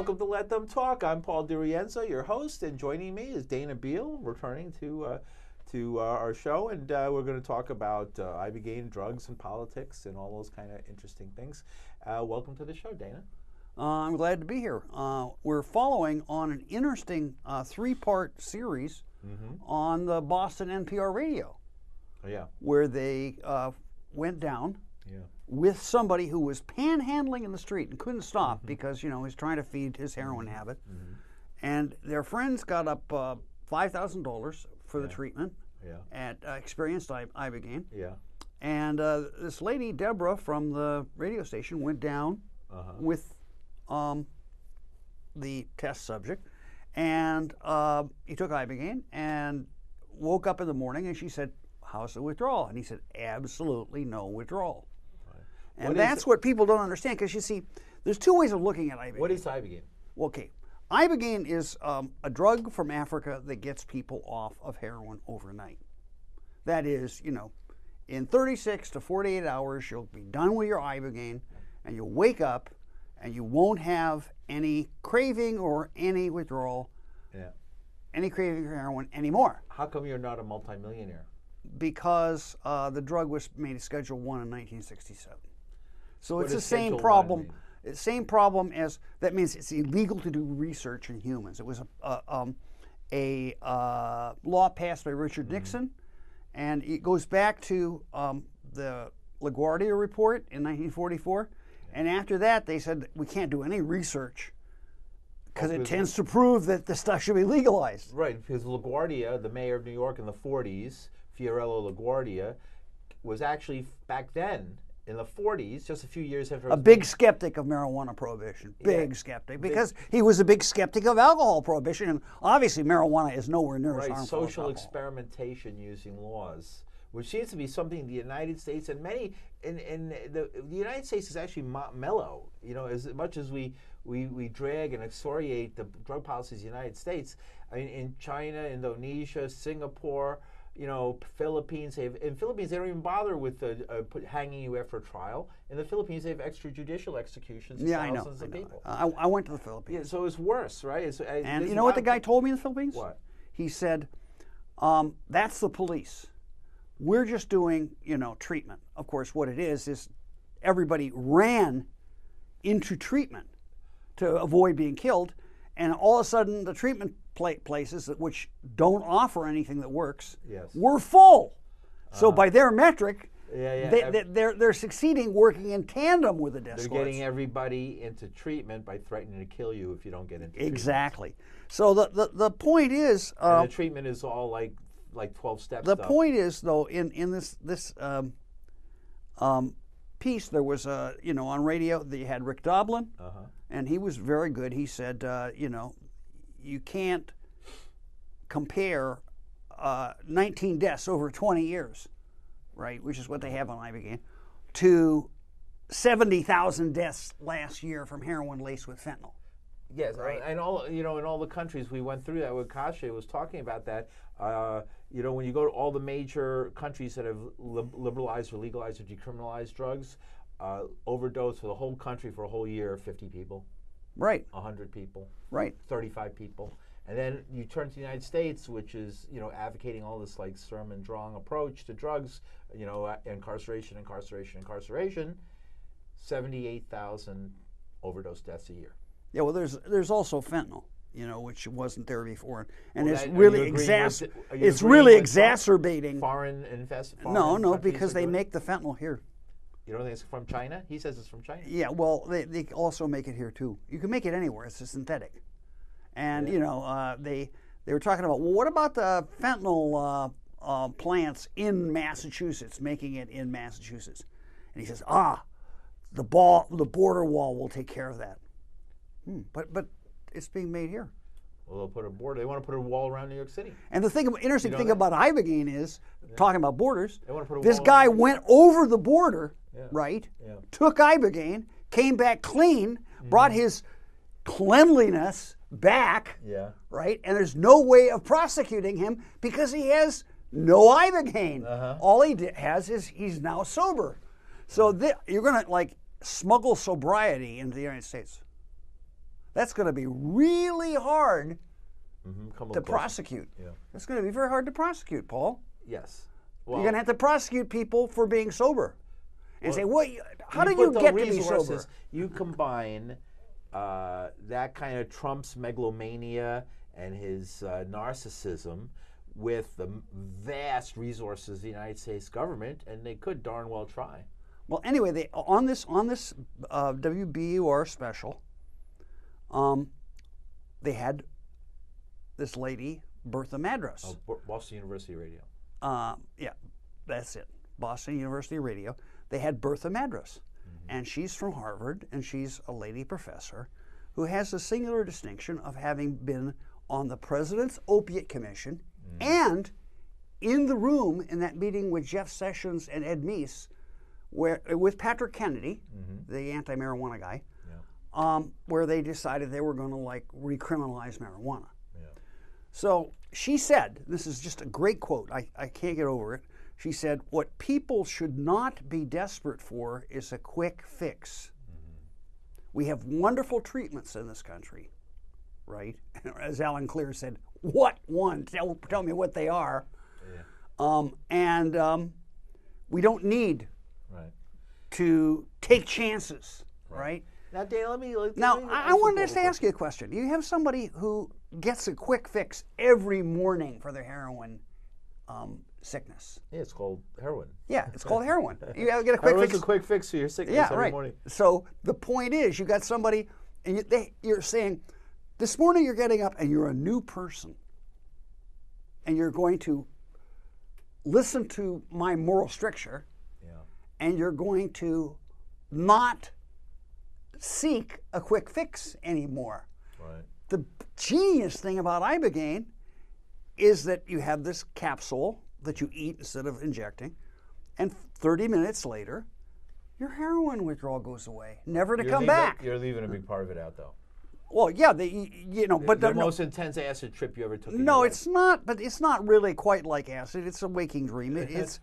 welcome to Let Them Talk. I'm Paul DiRienzo, your host, and joining me is Dana Beal, returning to our show, and we're going to talk about Ibogaine, drugs, and politics, and all those kind of interesting things. Welcome to the show, Dana. I'm glad to be here. We're following on an interesting three-part series on the Boston NPR radio, where they went down with somebody who was panhandling in the street and couldn't stop because, he was trying to feed his heroin habit. And their friends got up $5,000 for the treatment at Experienced Ibogaine. And this lady, Deborah, from the radio station went down with the test subject, and he took Ibogaine and woke up in the morning, and she said, "How's the withdrawal?" And he said, "Absolutely no withdrawal." And that's what people don't understand, because you see, there's two ways of looking at Ibogaine. What is Ibogaine? Okay, Ibogaine is a drug from Africa that gets people off of heroin overnight. That is, in 36 to 48 hours, you'll be done with your Ibogaine, and you'll wake up, and you won't have any craving or any withdrawal, any craving for heroin anymore. How come you're not a multimillionaire? Because the drug was made Schedule 1 in 1967. So What it's the does same Schedule 1 problem. mean? The same problem as, that means it's illegal to do research in humans. It was a law passed by Richard Nixon, and it goes back to the LaGuardia report in 1944. And after that, they said we can't do any research because it tends to prove that the stuff should be legalized. Right, because LaGuardia, the mayor of New York in the 40s, Fiorello LaGuardia, was actually, back then, in the 40s, just a few years after... A big skeptic of marijuana prohibition. Big skeptic. Because he was a big skeptic of alcohol prohibition, and obviously marijuana is nowhere near as harmful as social alcohol. experimentation using laws, which seems to be something the United States and many... the United States is actually mellow. As much as we drag and excoriate the drug policies of the United States, I mean, in China, Indonesia, Singapore... Philippines. In Philippines, they don't even bother with hanging you after a trial. In the Philippines, they have extrajudicial executions of thousands of people. I went to the Philippines. Yeah, so it's worse, right? And you know what the guy told me in the Philippines? What? He said, that's the police. We're just doing, treatment. Of course, what it is everybody ran into treatment to avoid being killed, and all of a sudden the treatment places which don't offer anything that works were full. So by their metric, they're succeeding working in tandem with the death They're squads. getting everybody into treatment by threatening to kill you if you don't get into treatment. Exactly. So the point is... and the treatment is all like 12 steps. The point is, though, in this piece, there was, on radio, they had Rick Doblin, and he was very good. He said, you can't compare 19 deaths over 20 years, right, which is what they have on Ibogaine, to 70,000 deaths last year from heroin laced with fentanyl. Yes, right. And all in all the countries we went through that. With Kasha was talking about that. When you go to all the major countries that have liberalized or legalized or decriminalized drugs, overdose for the whole country for a whole year, 50 people. Right. 100 people. Right. 35 people. And then you turn to the United States, which is, advocating all this like Sturm and Drang approach to drugs, incarceration, 78,000 overdose deaths a year. Yeah, well, there's also fentanyl, which wasn't there before, and Well, it's that- really are you agreeing with it's really with exacerbating. Foreign No, countries because are they doing it? make the fentanyl here. You don't think it's from China? He says it's from China. Yeah, well, they also make it here too. You can make it anywhere. It's a synthetic, and they were talking about, well, what about the fentanyl plants in Massachusetts, making it in Massachusetts? And he says, the border wall will take care of that. But it's being made here. Well, they'll put a border. They want to put a wall around New York City. And the interesting thing about Ibogaine is, talking about borders, They want to put a this wall guy around- went over the border, right? Yeah. Took Ibogaine, came back clean, brought his cleanliness back, right? And there's no way of prosecuting him because he has no Ibogaine. All he has is he's now sober. So you're going to smuggle sobriety into the United States. That's going to be really hard to close. prosecute. Yeah. It's going to be very hard to prosecute, Paul. Yes. Well, you're going to have to prosecute people for being sober. And say, what? How did you you get to be sober? You combine that kind of Trump's megalomania and his narcissism with the vast resources of the United States government, and they could darn well try. Well, anyway, on this WBUR special, they had this lady, Bertha Madras. Oh, Boston University Radio. Yeah, that's it. Boston University Radio. They had Bertha Madras, and she's from Harvard, and she's a lady professor who has the singular distinction of having been on the President's Opiate Commission and in the room in that meeting with Jeff Sessions and Ed Meese, with Patrick Kennedy, the anti-marijuana guy, where they decided they were going to like recriminalize marijuana. Yeah. So she said, this is just a great quote, I can't get over it. She said, what people should not be desperate for is a quick fix. We have wonderful treatments in this country, right? As Alan Clear said, what one? Tell me what they are. Yeah. We don't need to take chances, right? Now, Dan, I wanted to ask you a question. You have somebody who gets a quick fix every morning for their heroin sickness. Yeah, it's called heroin. Yeah, it's called heroin. You gotta get a quick Heroin's fix. a quick fix for your sickness every morning. So the point is, you got somebody, and you're saying, this morning you're getting up and you're a new person, and you're going to listen to my moral stricture, and you're going to not seek a quick fix anymore. Right. The genius thing about Ibogaine is that you have this capsule that you eat instead of injecting, and 30 minutes later, your heroin withdrawal goes away, never to come back. You're leaving a big part of it out, though. Well, yeah, but the most intense acid trip you ever took. No, it's not. But it's not really quite like acid. It's a waking dream. It's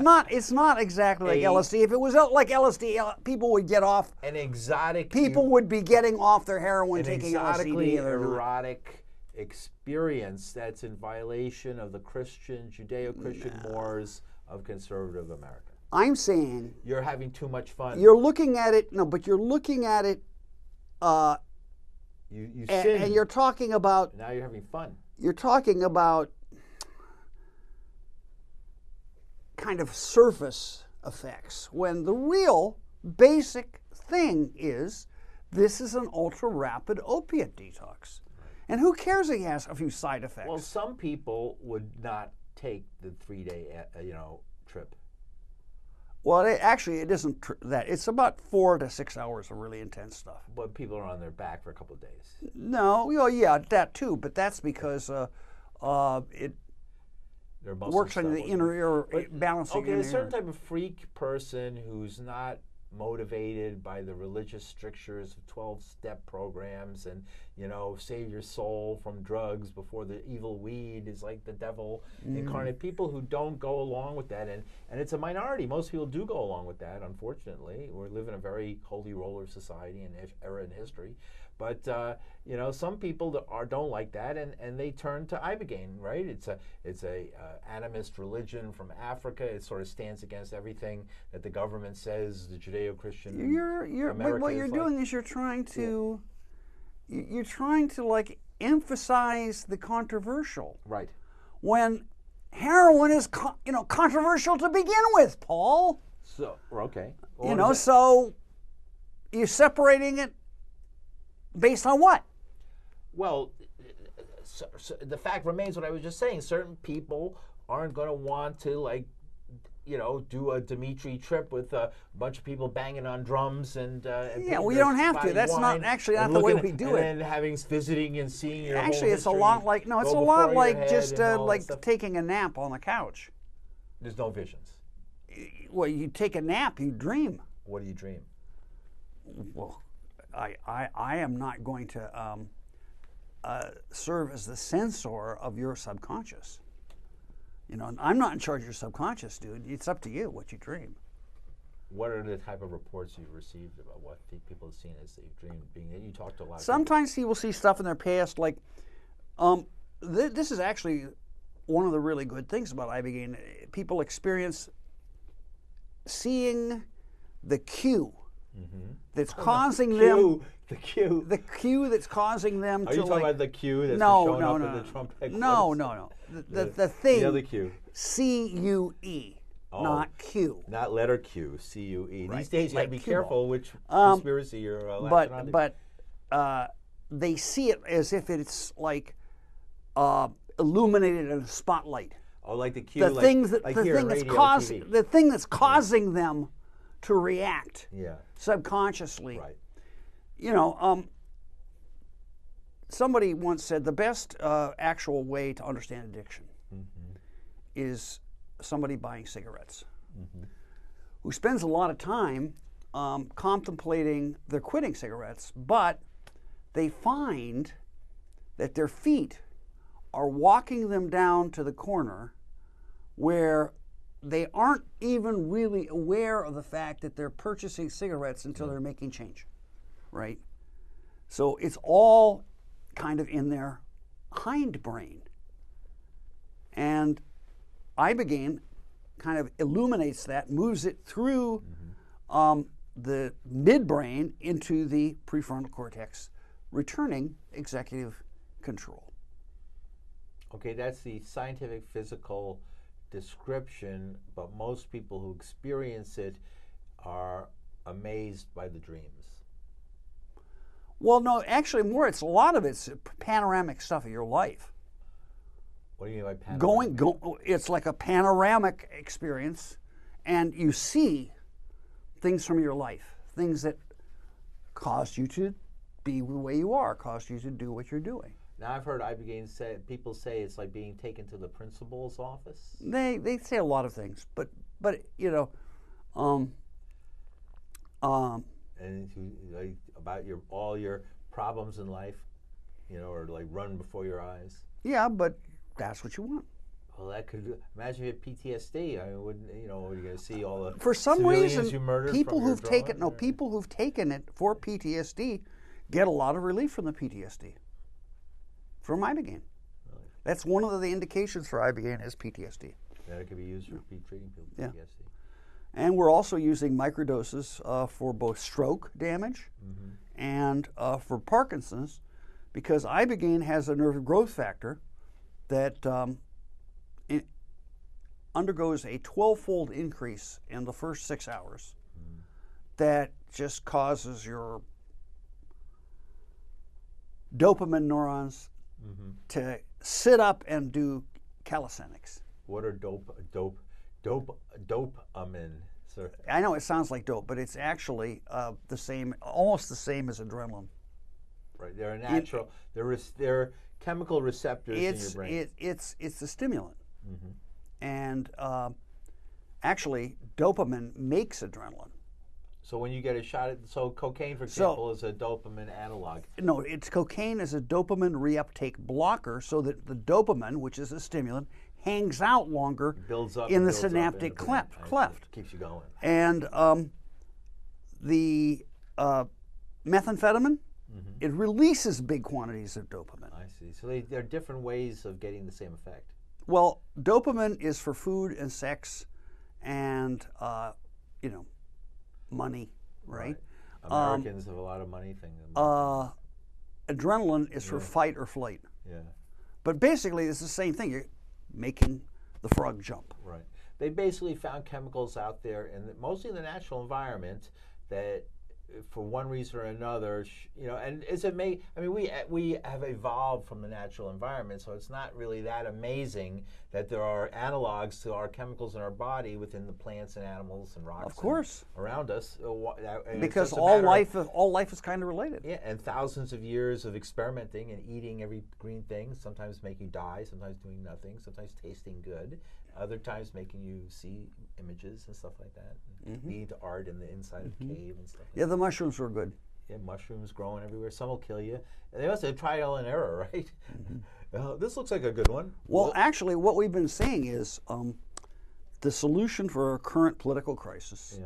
not exactly like LSD. If it was like LSD, people would get off. An exotic. People would be getting off their heroin, taking exotically LSD. Erotic experience that's in violation of the Judeo-Christian mores of conservative America. I'm saying you're having too much fun. You're looking at it. No, but you're looking at it. You sin. And you're talking about. Now you're having fun. You're talking about kind of surface effects when the real basic thing is this is an ultra rapid opiate detox. And who cares if he has a few side effects? Well, some people would not take the 3-day, trip. Well, it isn't that. It's about 4 to 6 hours of really intense stuff. But people are on their back for a couple of days. No, well, yeah, that too. But that's because it works on the inner ear, balancing. Okay, a certain type of freak person who's not motivated by the religious strictures of 12-step programs and, save your soul from drugs before the evil weed is like the devil incarnate. People who don't go along with that, and it's a minority. Most people do go along with that, unfortunately. We live in a very holy roller society and era in history. But, some people don't like that, and they turn to Ibogaine, right? It's a animist religion from Africa. It sort of stands against everything that the government says the Judeo-Christian America what you're doing is you're trying to like emphasize the controversial. Right. When heroin is controversial to begin with, Paul. So, okay. So you're separating it based on what? Well, so the fact remains what I was just saying. Certain people aren't going to want to, do a Dimitri trip with a bunch of people banging on drums and we don't have to. That's not the way we do it. And then visiting and seeing your actually, whole it's a lot like it's a lot like just taking a nap on the couch. There's no visions. Well, you take a nap, you dream. What do you dream? Well, I am not going to serve as the censor of your subconscious. I'm not in charge of your subconscious, dude. It's up to you what you dream. What are the type of reports you've received about what people have seen as they've dreamed? Being that you talk to a lot of sometimes people see stuff in their past, like this is actually one of the really good things about Ibogaine. People experience seeing the cue that's causing them. The cue. The cue that's causing them Are to. you talking about the cue that's showing up in the Trump headquarters? No. The thing. The other cue. CUE. Not Q. Not letter Q, CUE. Right. These days you Like have to be cue careful ball. which conspiracy you're latching onto. But they see it as if it's like illuminated in a spotlight. Oh, like the cue, The thing that's causing them to react subconsciously. Right. You know, somebody once said the best actual way to understand addiction is somebody buying cigarettes who spends a lot of time contemplating their quitting cigarettes, but they find that their feet are walking them down to the corner where they aren't even really aware of the fact that they're purchasing cigarettes until they're making change, right? So it's all kind of in their hindbrain. And Ibogaine kind of illuminates that, moves it through the midbrain into the prefrontal cortex, returning executive control. Okay, that's the scientific physical description, but most people who experience it are amazed by the dreams. Well, no, actually it's a lot of it's panoramic stuff of your life. What do you mean by panoramic? It's like a panoramic experience, and you see things from your life, things that caused you to be the way you are, caused you to do what you're doing. Now, I've heard Ibogaine people say it's like being taken to the principal's office. They say a lot of things, but you know, and like about all your problems in life, you know, or like run before your eyes. Yeah, but that's what you want. Well, that could imagine if you had PTSD. I mean, wouldn't you know? You're going to see all the for some civilians reason you murdered people from who've taken people who've taken it for PTSD get a lot of relief from the PTSD from Ibogaine. Really? That's one of the indications for Ibogaine is PTSD. That it could be used for treating people with PTSD. And we're also using microdoses for both stroke damage and for Parkinson's, because Ibogaine has a nerve growth factor that it undergoes a 12-fold increase in the first 6 hours that just causes your dopamine neurons to sit up and do calisthenics. What are dopamine? Sir? I know it sounds like dope, but it's actually the same, almost the same as adrenaline. Right, they're natural. They're chemical receptors in your brain. It's a stimulant, and actually, dopamine makes adrenaline. So when you get a shot at, cocaine, for example, is a dopamine analog. No, cocaine is a dopamine reuptake blocker, so that the dopamine, which is a stimulant, hangs out longer builds up in the builds synaptic up in the cleft. Keeps you going. And the methamphetamine, it releases big quantities of dopamine. I see. So there are different ways of getting the same effect. Well, dopamine is for food and sex and, money, right? Americans have a lot of money thing. Adrenaline is for fight or flight. Yeah. But basically, it's the same thing. You're making the frog jump. Right. They basically found chemicals out there, mostly in the natural environment, that for one reason or another, and we have evolved from the natural environment, so it's not really that amazing that there are analogs to our chemicals in our body within the plants and animals and rocks, of course, around us. Because all life is kind of related. Yeah, and thousands of years of experimenting and eating every green thing, sometimes making you die, sometimes doing nothing, sometimes tasting good, other times making you see images and stuff like that. Lead to art in the inside of a cave and stuff like that. The mushrooms were good. Yeah, mushrooms growing everywhere. Some will kill you. And they also trial and error, right? This looks like a good one. Well, actually, what we've been saying is the solution for our current political crisis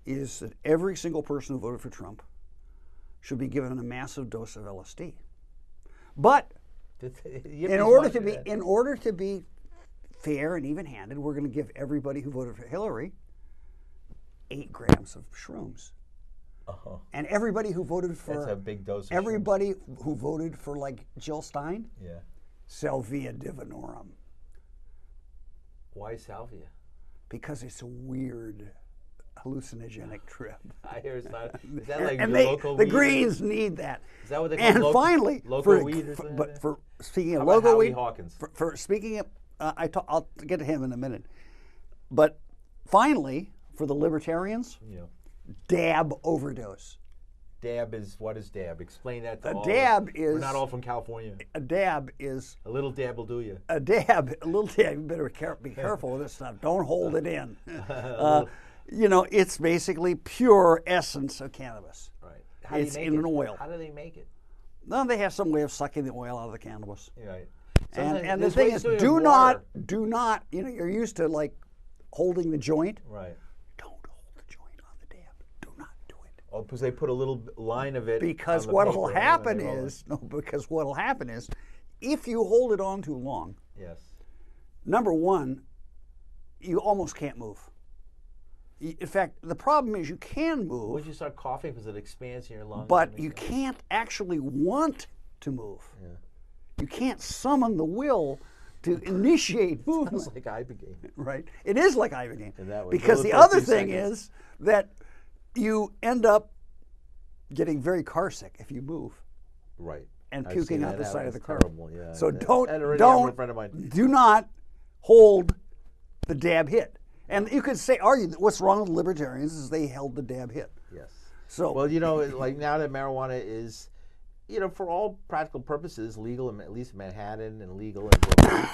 is that every single person who voted for Trump should be given a massive dose of LSD. But in order to be fair and even-handed, we're going to give everybody who voted for Hillary 8 grams of shrooms. And everybody who voted for that's a big dose. Everybody who voted for like Jill Stein, salvia divinorum. Why salvia? Because it's a weird hallucinogenic trip. I hear it's not. Is that like and your local the weed? Greens need that. Is that what they call and finally, local weed or something? But for speaking of How about local Howie weed, Hawkins? for speaking of, I'll get to him in a minute. But finally, for the libertarians, dab overdose. Dab is, what is dab? Explain that to all. A dab is. We're not all from California. A dab is. A little dab will do you. A little dab. You better be careful with this stuff. Don't hold it in. It's basically pure essence of cannabis. Right. It's in an oil. How do they make it? No, they have some way of sucking the oil out of the cannabis. Right. And the thing is, do not. You're used to like holding the joint. Right. Oh, because they put a little line of it. Because what'll happen is if you hold it on too long. Yes. Number one, you almost can't move. In fact, the problem is you can move. Once you start coughing because it expands in your lungs. But you can't actually want to move. Yeah. You can't summon the will to initiate movement. Sounds like Ibogaine. Right. It is like Ibogaine. Because the other thing is that you end up getting very car sick if you move. Right. And puking out the side of the car. Terrible, yeah. So do not hold the dab hit. And you could argue that what's wrong with libertarians is they held the dab hit. Yes. So well, like now that marijuana is, for all practical purposes, legal in at least Manhattan and legal in Brooklyn.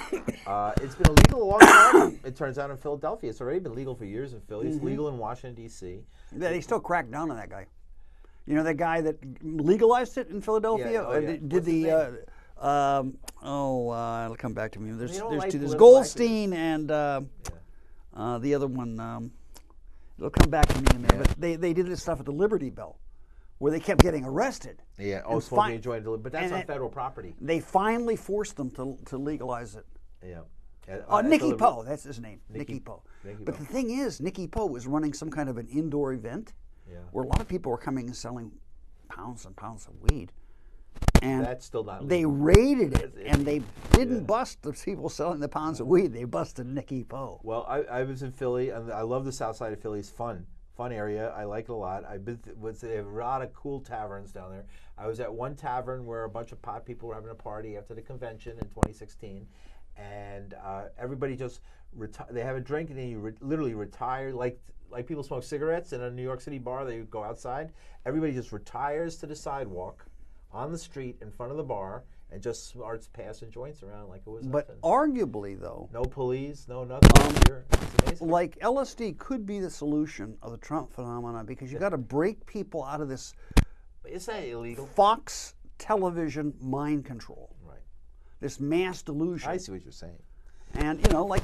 It's been illegal a long time. It turns out in Philadelphia, it's already been legal for years in Philly. It's legal in Washington D.C. They still cracked down on that guy. The guy that legalized it in Philadelphia did the. It'll come back to me. There's Goldstein and the other one. It'll come back to me in a minute. But they did this stuff at the Liberty Bell, where they kept getting arrested. Yeah, smoking a joint, but that's on federal property. They finally forced them to legalize it. Yeah. Nicky Poe, that's his name, Nicky Poe. But the thing is, Nicky Poe was running some kind of an indoor event where a lot of people were coming and selling pounds and pounds of weed. And that's still not legal. They raided it, and they didn't bust the people selling the pounds of weed. They busted Nicky Poe. Well, I was in Philly, and I love the south side of Philly. It's fun area. I like it a lot. I've been with a lot of cool taverns down there. I was at one tavern where a bunch of pot people were having a party after the convention in 2016, and everybody just they have a drink, and then you literally retire like people smoke cigarettes in a New York City bar. They go outside. Everybody just retires to the sidewalk on the street in front of the bar and just starts passing joints around like it was nothing. But arguably, though, no police, no nothing here. It's amazing. Like LSD could be the solution of the Trump phenomenon because you've got to break people out of this. Is that illegal? Fox television mind control. Right. This mass delusion. I see what you're saying. And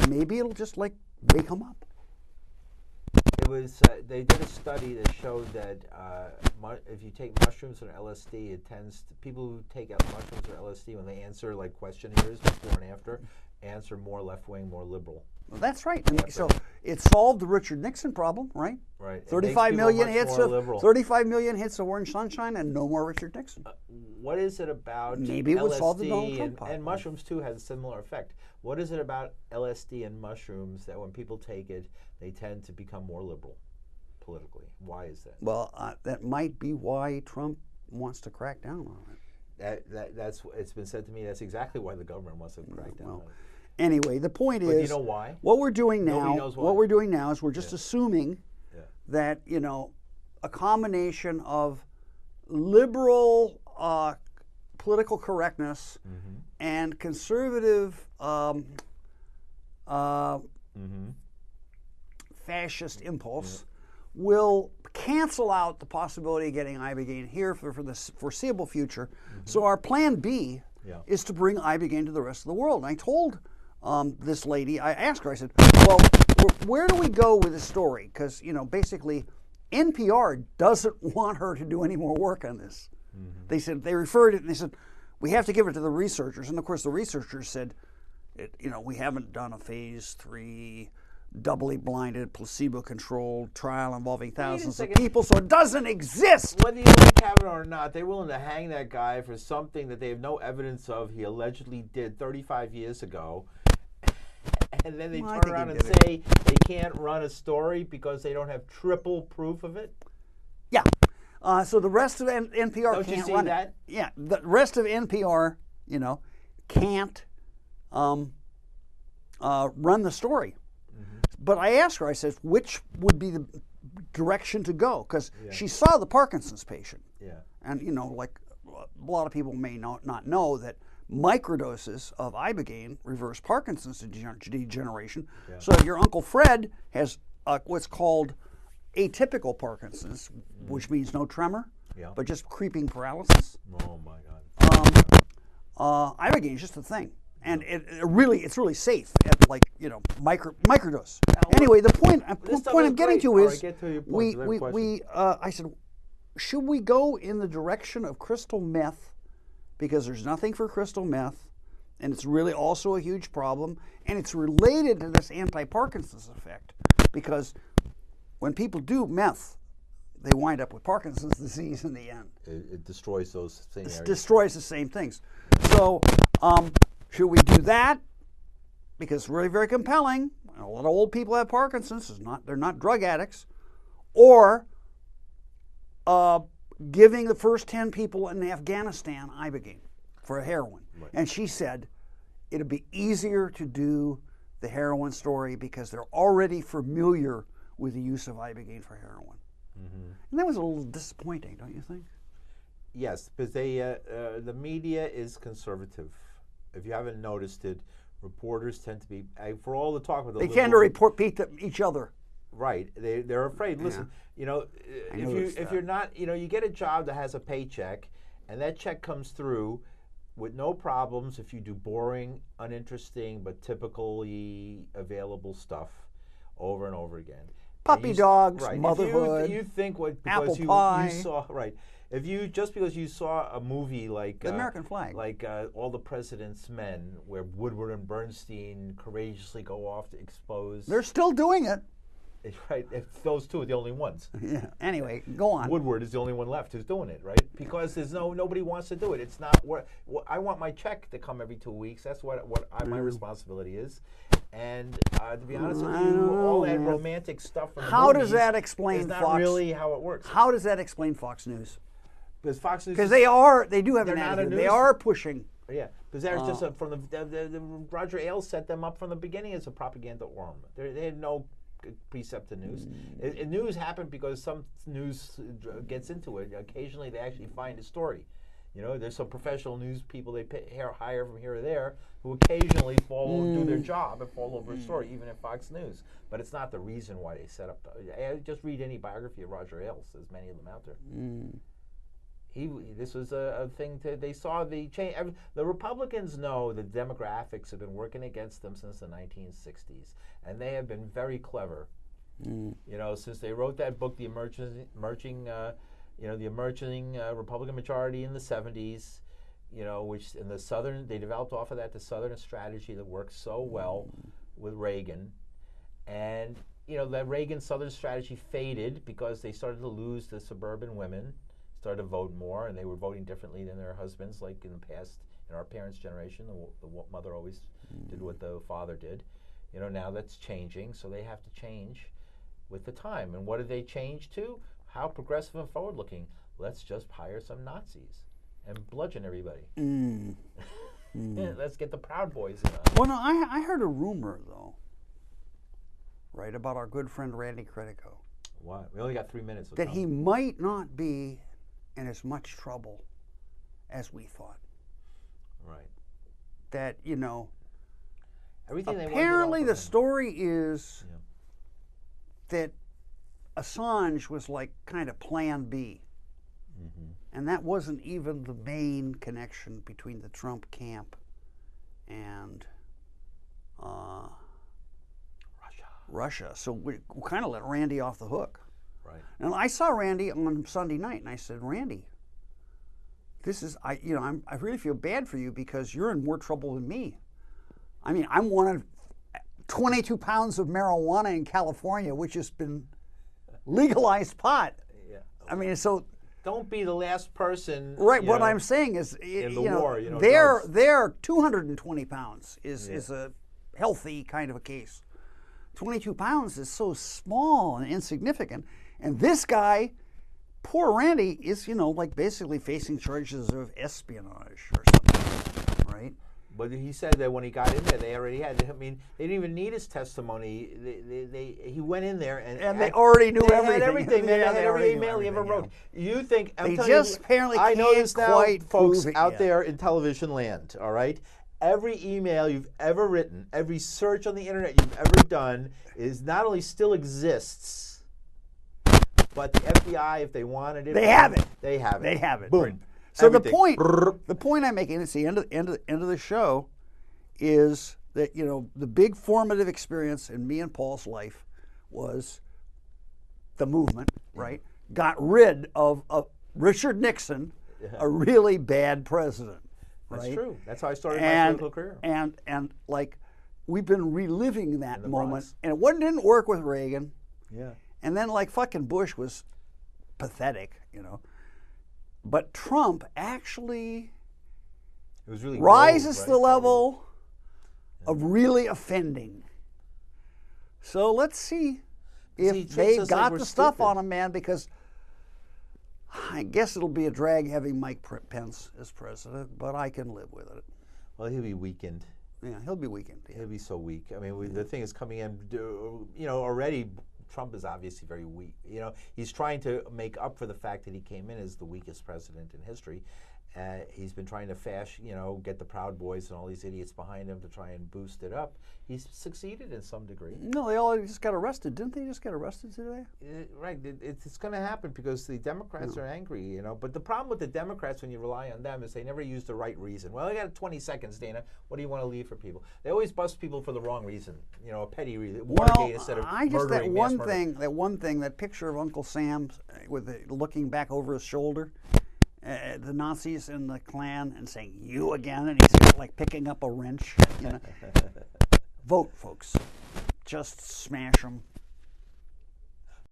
maybe it'll just wake them up. It was they did a study that showed that if you take mushrooms or LSD, people who take out mushrooms or LSD when they answer like questionnaires before and after answer more left wing, more liberal. Well, that's right. So it solved the Richard Nixon problem, right? Right. 35 million hits of Orange Sunshine and no more Richard Nixon. What is it about maybe it would LSD solve the Donald Trump problem. And mushrooms too has a similar effect. What is it about LSD and mushrooms that when people take it, they tend to become more liberal politically? Why is that? Well, that might be why Trump wants to crack down on it. That's it's been said to me. That's exactly why the government wants to crack down on it. Anyway, the point is, do you know why? What we're doing now, Nobody knows why. What we're doing now is we're just assuming that a combination of liberal political correctness and conservative fascist impulse will cancel out the possibility of getting Ibogaine here for the foreseeable future. So our plan B is to bring Ibogaine to the rest of the world. And I told this lady, I asked her, I said, well, where do we go with this story? Because, basically, NPR doesn't want her to do any more work on this. They said, they referred it and they said, we have to give it to the researchers. And of course, the researchers said, we haven't done a phase 3 doubly blinded, placebo-controlled trial involving thousands of people, so it doesn't exist. Whether you like Kavanaugh or not, they're willing to hang that guy for something that they have no evidence of he allegedly did 35 years ago. And then they turn around and say they can't run a story because they don't have triple proof of it? Yeah. So the rest of NPR don't can't you see run that? it. Yeah. The rest of NPR, can't run the story. But I asked her, I said, which would be the direction to go? Because she saw the Parkinson's patient. Yeah. And, like a lot of people may not know that microdoses of Ibogaine reverse Parkinson's degeneration. Yeah. So your Uncle Fred has what's called atypical Parkinson's, which means no tremor, but just creeping paralysis. Oh, my God. Ibogaine is just a thing. And it's really safe at microdose. Anyway, the point I'm getting to is I said, should we go in the direction of crystal meth, because there's nothing for crystal meth, and it's really also a huge problem, and it's related to this anti-Parkinson's effect, because when people do meth, they wind up with Parkinson's disease in the end. It destroys those same areas. It destroys the same things. So, should we do that? Because it's really very compelling. A lot of old people have Parkinson's. They're not drug addicts. Or giving the first 10 people in Afghanistan Ibogaine for heroin. Right. And she said it'd be easier to do the heroin story because they're already familiar with the use of Ibogaine for heroin. And that was a little disappointing, don't you think? Yes, because the media is conservative. If you haven't noticed it, reporters tend to be, for all the talk about the they tend to report each other. Right. They're afraid. Listen, if you're not, you get a job that has a paycheck, and that check comes through with no problems if you do boring, uninteresting, but typically available stuff over and over again. Puppy dogs, right. motherhood, If you think apple pie. You saw, right. If you, just because you saw a movie like the American Flag, like All the President's Men, where Woodward and Bernstein courageously go off to expose, they're still doing it. Right, if those two are the only ones. Yeah. Anyway, go on. Woodward is the only one left who's doing it, right? Because there's nobody wants to do it. It's not what I want my check to come every 2 weeks. That's what my responsibility is. And to be honest with you, all that romantic stuff from the movies does that explain is not Fox? Really how it works. How does that explain Fox News? Because Fox News, because they do have an attitude. They are pushing. Yeah, because they're just from the Roger Ailes set them up from the beginning as a propaganda arm. They had no precept to news. News happened because some news gets into it. Occasionally, they actually find a story. There's some professional news people they hire from here or there who occasionally do their job and fall over a story, even at Fox News. But it's not the reason why they set up. Just read any biography of Roger Ailes. There's many of them out there. This was a thing they saw the change. The Republicans know the demographics have been working against them since the 1960s, and they have been very clever. Since they wrote that book, the emerging Republican majority in the 70s. Which in the Southern, they developed off of that the Southern strategy that worked so well with Reagan, and that Reagan Southern strategy faded because they started to lose the suburban women. Started to vote more, and they were voting differently than their husbands, like in the past. In our parents' generation, the mother always did what the father did. Now that's changing, so they have to change with the time. And what did they change to? How progressive and forward-looking. Let's just hire some Nazis and bludgeon everybody. Let's get the Proud Boys in. Well, no, I heard a rumor, though, right, about our good friend Randy Credico. What? We only got 3 minutes. That he might not be in as much trouble as we thought. Right. That, everything apparently the story is that Assange was like kind of plan B. And that wasn't even the main connection between the Trump camp and Russia. So we kind of let Randy off the hook. Right. And I saw Randy on Sunday night, and I said, Randy, I really feel bad for you because you're in more trouble than me. I mean, I'm one of 22 pounds of marijuana in California, which has been legalized pot. Yeah. I mean, so don't be the last person. Right. What I'm saying is, in the war, their 220 pounds is a healthy kind of a case. 22 pounds is so small and insignificant, and this guy, poor Randy, is like basically facing charges of espionage or something, right? But he said that when he got in there, they already had. I mean, they didn't even need his testimony. He went in there and they already knew everything. Had everything. They had every email he ever wrote. You think I'm telling you, apparently I know this now, folks out yet. there in television land. All right, every email you've ever written, every search on the internet you've ever done is not only still exists, but the FBI, if they wanted it, they have it. They have it. They have it. Boom. Right. So everything. the point I'm making, it's the end of the show, is that the big formative experience in me and Paul's life was the movement, right? Got rid of Richard Nixon, a really bad president. Right? That's true. That's how I started my political career. And like we've been reliving that moment, Bronx. and it didn't work with Reagan. Yeah. And then like fucking Bush was pathetic, But Trump actually it was really rises bold, to the level of really offending. So let's see if they got the stuff on him, man, because I guess it'll be a drag having Mike Pence as president, but I can live with it. Well, he'll be weakened. Yeah, he'll be weakened. He'll be so weak. I mean, the thing is coming in, already Trump is obviously very weak. He's trying to make up for the fact that he came in as the weakest president in history. He's been trying to get the Proud Boys and all these idiots behind him to try and boost it up. He's succeeded in some degree. No, they all just got arrested. Didn't they just get arrested today? Right. It's going to happen because the Democrats are angry, But the problem with the Democrats when you rely on them is they never use the right reason. Well, I got 20 seconds, Dana. What do you want to leave for people? They always bust people for the wrong reason, a petty reason. Watergate instead of murdering, that one thing, that picture of Uncle Sam looking back over his shoulder. The Nazis and the Klan and saying "you again," and he's like picking up a wrench. Vote, folks. Just smash them.